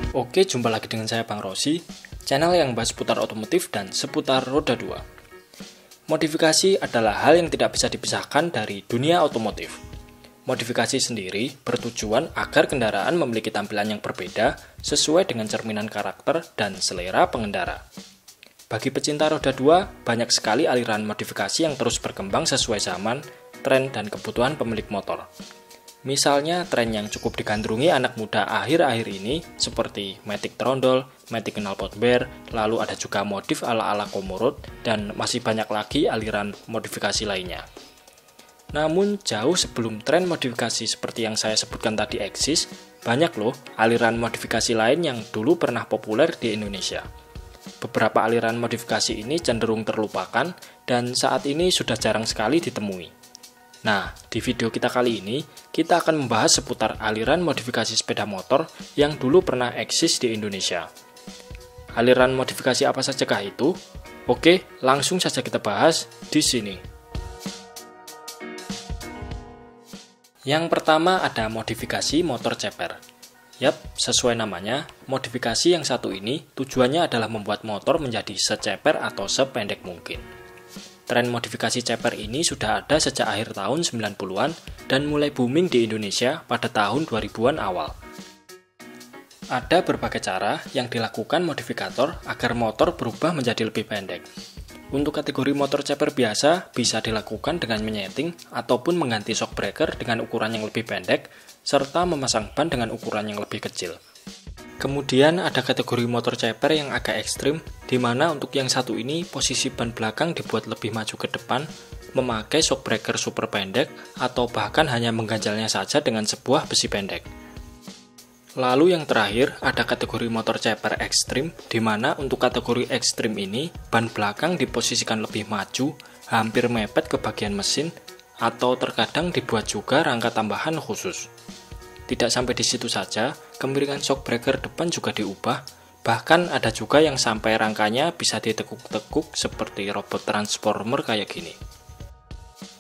Oke, jumpa lagi dengan saya Bang Rosi, channel yang bahas seputar otomotif dan seputar roda 2. Modifikasi adalah hal yang tidak bisa dipisahkan dari dunia otomotif. Modifikasi sendiri bertujuan agar kendaraan memiliki tampilan yang berbeda sesuai dengan cerminan karakter dan selera pengendara. Bagi pecinta roda 2, banyak sekali aliran modifikasi yang terus berkembang sesuai zaman, tren, dan kebutuhan pemilik motor. Misalnya, tren yang cukup digandrungi anak muda akhir-akhir ini seperti Matic Trondol, Matic Knalpot Bear, lalu ada juga modif ala-ala Komorot, dan masih banyak lagi aliran modifikasi lainnya. Namun, jauh sebelum tren modifikasi seperti yang saya sebutkan tadi eksis, banyak loh aliran modifikasi lain yang dulu pernah populer di Indonesia. Beberapa aliran modifikasi ini cenderung terlupakan dan saat ini sudah jarang sekali ditemui. Nah, di video kita kali ini, kita akan membahas seputar aliran modifikasi sepeda motor yang dulu pernah eksis di Indonesia. Aliran modifikasi apa sajakah itu? Oke, langsung saja kita bahas di sini. Yang pertama ada modifikasi motor ceper. Yap, sesuai namanya, modifikasi yang satu ini tujuannya adalah membuat motor menjadi seceper atau sependek mungkin. Tren modifikasi ceper ini sudah ada sejak akhir tahun 90-an dan mulai booming di Indonesia pada tahun 2000-an awal. Ada berbagai cara yang dilakukan modifikator agar motor berubah menjadi lebih pendek. Untuk kategori motor ceper biasa, bisa dilakukan dengan menyeting ataupun mengganti shock breaker dengan ukuran yang lebih pendek, serta memasang ban dengan ukuran yang lebih kecil. Kemudian ada kategori motor ceper yang agak ekstrim, di mana untuk yang satu ini posisi ban belakang dibuat lebih maju ke depan, memakai shock breaker super pendek, atau bahkan hanya mengganjalnya saja dengan sebuah besi pendek. Lalu yang terakhir ada kategori motor ceper ekstrim, di mana untuk kategori ekstrim ini ban belakang diposisikan lebih maju, hampir mepet ke bagian mesin, atau terkadang dibuat juga rangka tambahan khusus. Tidak sampai di situ saja, kemiringan shock breaker depan juga diubah, bahkan ada juga yang sampai rangkanya bisa ditekuk-tekuk seperti robot transformer kayak gini.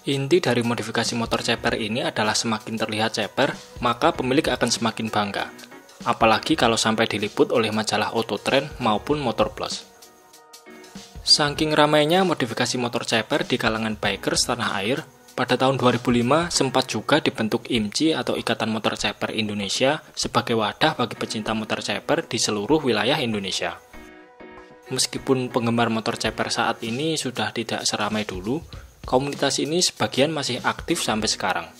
Inti dari modifikasi motor ceper ini adalah semakin terlihat ceper, maka pemilik akan semakin bangga. Apalagi kalau sampai diliput oleh majalah Autotrend maupun Motor Plus. Saking ramainya modifikasi motor ceper di kalangan bikers tanah air, pada tahun 2005 sempat juga dibentuk IMCI atau Ikatan Motor Ceper Indonesia sebagai wadah bagi pecinta motor ceper di seluruh wilayah Indonesia. Meskipun penggemar motor ceper saat ini sudah tidak seramai dulu, komunitas ini sebagian masih aktif sampai sekarang.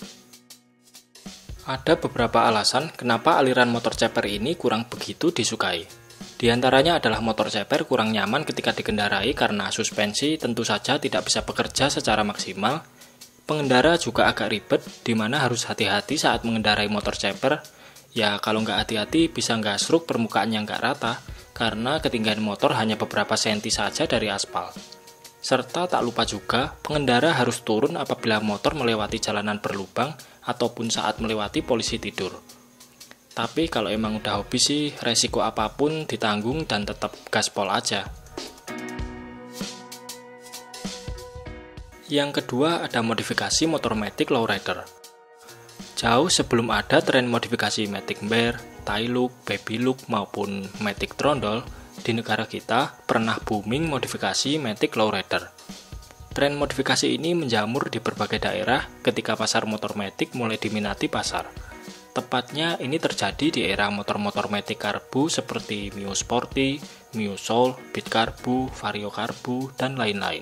Ada beberapa alasan kenapa aliran motor ceper ini kurang begitu disukai. Di antaranya adalah motor ceper kurang nyaman ketika dikendarai karena suspensi tentu saja tidak bisa bekerja secara maksimal. Pengendara juga agak ribet, di mana harus hati-hati saat mengendarai motor ceper. Ya, kalau nggak hati-hati bisa gasruk permukaan yang nggak rata, karena ketinggian motor hanya beberapa senti saja dari aspal. Serta tak lupa juga, pengendara harus turun apabila motor melewati jalanan berlubang, ataupun saat melewati polisi tidur. Tapi kalau emang udah hobi sih, resiko apapun ditanggung dan tetap gaspol aja. Yang kedua ada modifikasi motor Matic Lowrider. Jauh sebelum ada tren modifikasi Matic Bear, Thai Look, Baby Look maupun Matic Trondol, di negara kita pernah booming modifikasi Matic Lowrider. Tren modifikasi ini menjamur di berbagai daerah ketika pasar motor Matic mulai diminati pasar. Tepatnya ini terjadi di era motor-motor Matic Karbu seperti Mio Sporty, Mio Soul, Beat Karbu, Vario Karbu, dan lain-lain.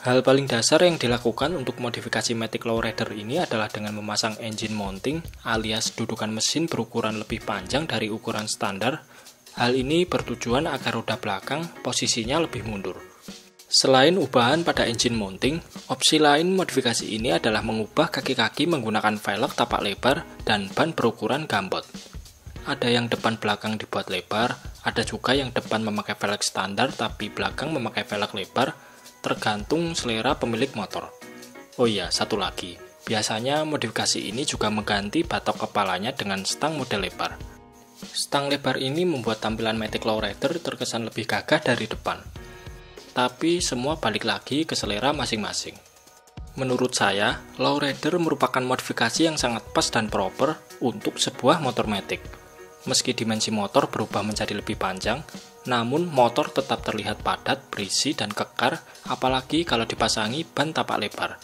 Hal paling dasar yang dilakukan untuk modifikasi Matic Lowrider ini adalah dengan memasang engine mounting alias dudukan mesin berukuran lebih panjang dari ukuran standar. Hal ini bertujuan agar roda belakang posisinya lebih mundur. Selain ubahan pada engine mounting, opsi lain modifikasi ini adalah mengubah kaki-kaki menggunakan velg tapak lebar dan ban berukuran gambot. Ada yang depan belakang dibuat lebar, ada juga yang depan memakai velg standar tapi belakang memakai velg lebar, tergantung selera pemilik motor. Oh iya, satu lagi. Biasanya modifikasi ini juga mengganti batok kepalanya dengan stang model lebar. Stang lebar ini membuat tampilan Matic Lowrider terkesan lebih gagah dari depan. Tapi semua balik lagi ke selera masing-masing. Menurut saya, Lowrider merupakan modifikasi yang sangat pas dan proper untuk sebuah motor Matic. meski dimensi motor berubah menjadi lebih panjang, namun motor tetap terlihat padat, berisi, dan kekar, apalagi kalau dipasangi ban tapak lebar.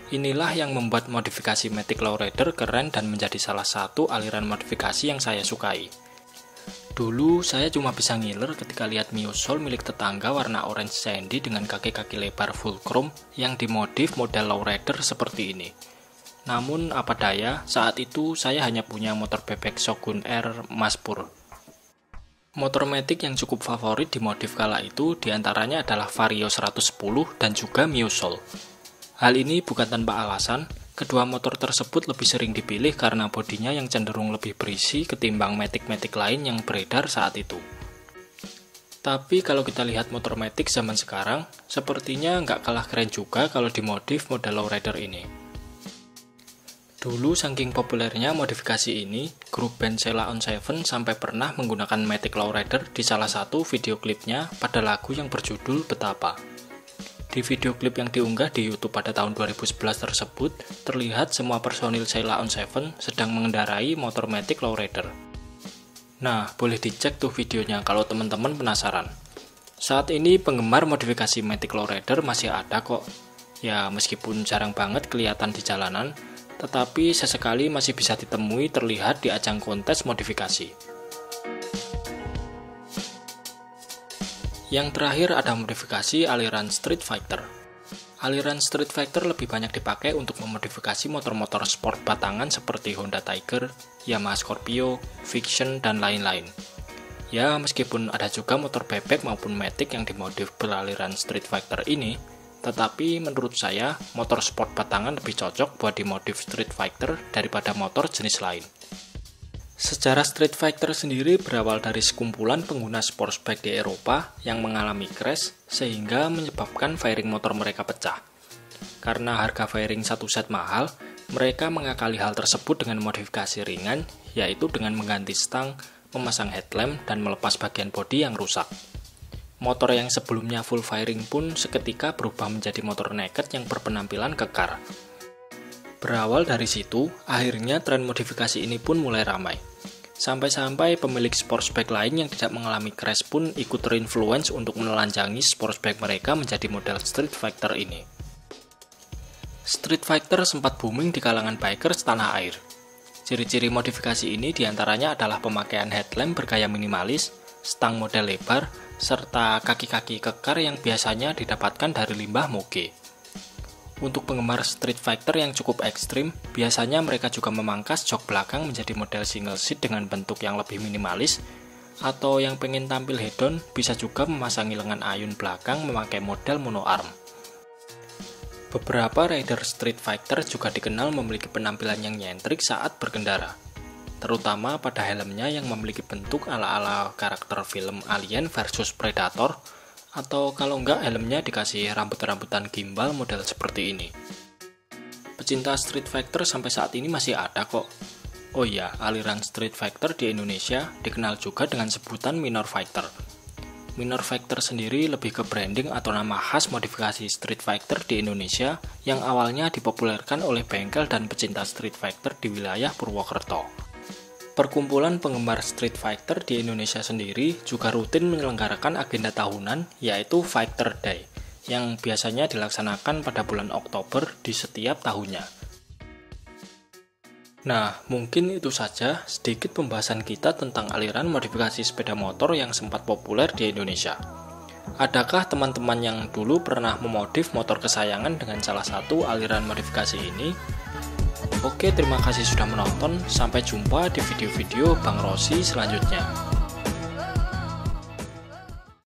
Inilah yang membuat modifikasi Matic Lowrider keren dan menjadi salah satu aliran modifikasi yang saya sukai. Dulu saya cuma bisa ngiler ketika lihat Mio Soul milik tetangga warna orange sandy dengan kaki-kaki lebar full chrome yang dimodif model lowrider seperti ini. Namun apa daya, saat itu saya hanya punya motor bebek Shogun R Maspur. Motor Matic yang cukup favorit dimodif kala itu diantaranya adalah Vario 110 dan juga Mio Soul. Hal ini bukan tanpa alasan, kedua motor tersebut lebih sering dipilih karena bodinya yang cenderung lebih berisi ketimbang Matic-Matic lain yang beredar saat itu. Tapi kalau kita lihat motor Matic zaman sekarang, sepertinya nggak kalah keren juga kalau dimodif model lowrider ini. Dulu saking populernya modifikasi ini, grup band Sheila on 7 sampai pernah menggunakan Matic Lowrider di salah satu video klipnya pada lagu yang berjudul Betapa. Di video klip yang diunggah di YouTube pada tahun 2011 tersebut, terlihat semua personil Sheila on 7 sedang mengendarai motor Matic Lowrider. Nah, boleh dicek tuh videonya kalau teman-teman penasaran. Saat ini penggemar modifikasi Matic Lowrider masih ada kok. Ya, meskipun jarang banget kelihatan di jalanan, tetapi sesekali masih bisa ditemui terlihat di ajang kontes modifikasi. Yang terakhir ada modifikasi aliran Street Fighter. Aliran Street Fighter lebih banyak dipakai untuk memodifikasi motor-motor sport batangan seperti Honda Tiger, Yamaha Scorpio, Vision, dan lain-lain. Ya, meskipun ada juga motor bebek maupun Matic yang dimodif beraliran Street Fighter ini, tetapi menurut saya, motor sport batangan lebih cocok buat dimodif Street Fighter daripada motor jenis lain. Sejarah Street Fighter sendiri berawal dari sekumpulan pengguna sportsbike di Eropa yang mengalami crash sehingga menyebabkan fairing motor mereka pecah. Karena harga fairing satu set mahal, mereka mengakali hal tersebut dengan modifikasi ringan, yaitu dengan mengganti stang, memasang headlamp, dan melepas bagian bodi yang rusak. Motor yang sebelumnya full fairing pun seketika berubah menjadi motor naked yang berpenampilan kekar. Berawal dari situ, akhirnya tren modifikasi ini pun mulai ramai. Sampai-sampai pemilik sportsbike lain yang tidak mengalami crash pun ikut terinfluence untuk menelanjangi sportsbike mereka menjadi model Street Fighter ini. Street Fighter sempat booming di kalangan bikers tanah air. Ciri-ciri modifikasi ini diantaranya adalah pemakaian headlamp bergaya minimalis, stang model lebar, serta kaki-kaki kekar yang biasanya didapatkan dari limbah moge. Untuk penggemar Street Fighter yang cukup ekstrim, biasanya mereka juga memangkas jok belakang menjadi model single seat dengan bentuk yang lebih minimalis, atau yang pengen tampil hedon bisa juga memasangi lengan ayun belakang memakai model mono arm. Beberapa rider Street Fighter juga dikenal memiliki penampilan yang nyentrik saat berkendara, terutama pada helmnya yang memiliki bentuk ala-ala karakter film Alien versus Predator, atau kalau enggak helmnya dikasih rambut-rambutan gimbal model seperti ini. Pecinta Street Fighter sampai saat ini masih ada kok. Oh iya, aliran Street Fighter di Indonesia dikenal juga dengan sebutan Minor Fighter. Minor Fighter sendiri lebih ke branding atau nama khas modifikasi Street Fighter di Indonesia yang awalnya dipopulerkan oleh bengkel dan pecinta Street Fighter di wilayah Purwokerto. Perkumpulan penggemar Street Fighter di Indonesia sendiri juga rutin menyelenggarakan agenda tahunan, yaitu Fighter Day, yang biasanya dilaksanakan pada bulan Oktober di setiap tahunnya. Nah, mungkin itu saja sedikit pembahasan kita tentang aliran modifikasi sepeda motor yang sempat populer di Indonesia. Adakah teman-teman yang dulu pernah memodif motor kesayangan dengan salah satu aliran modifikasi ini? Oke, terima kasih sudah menonton. Sampai jumpa di video-video Bang Rossi selanjutnya.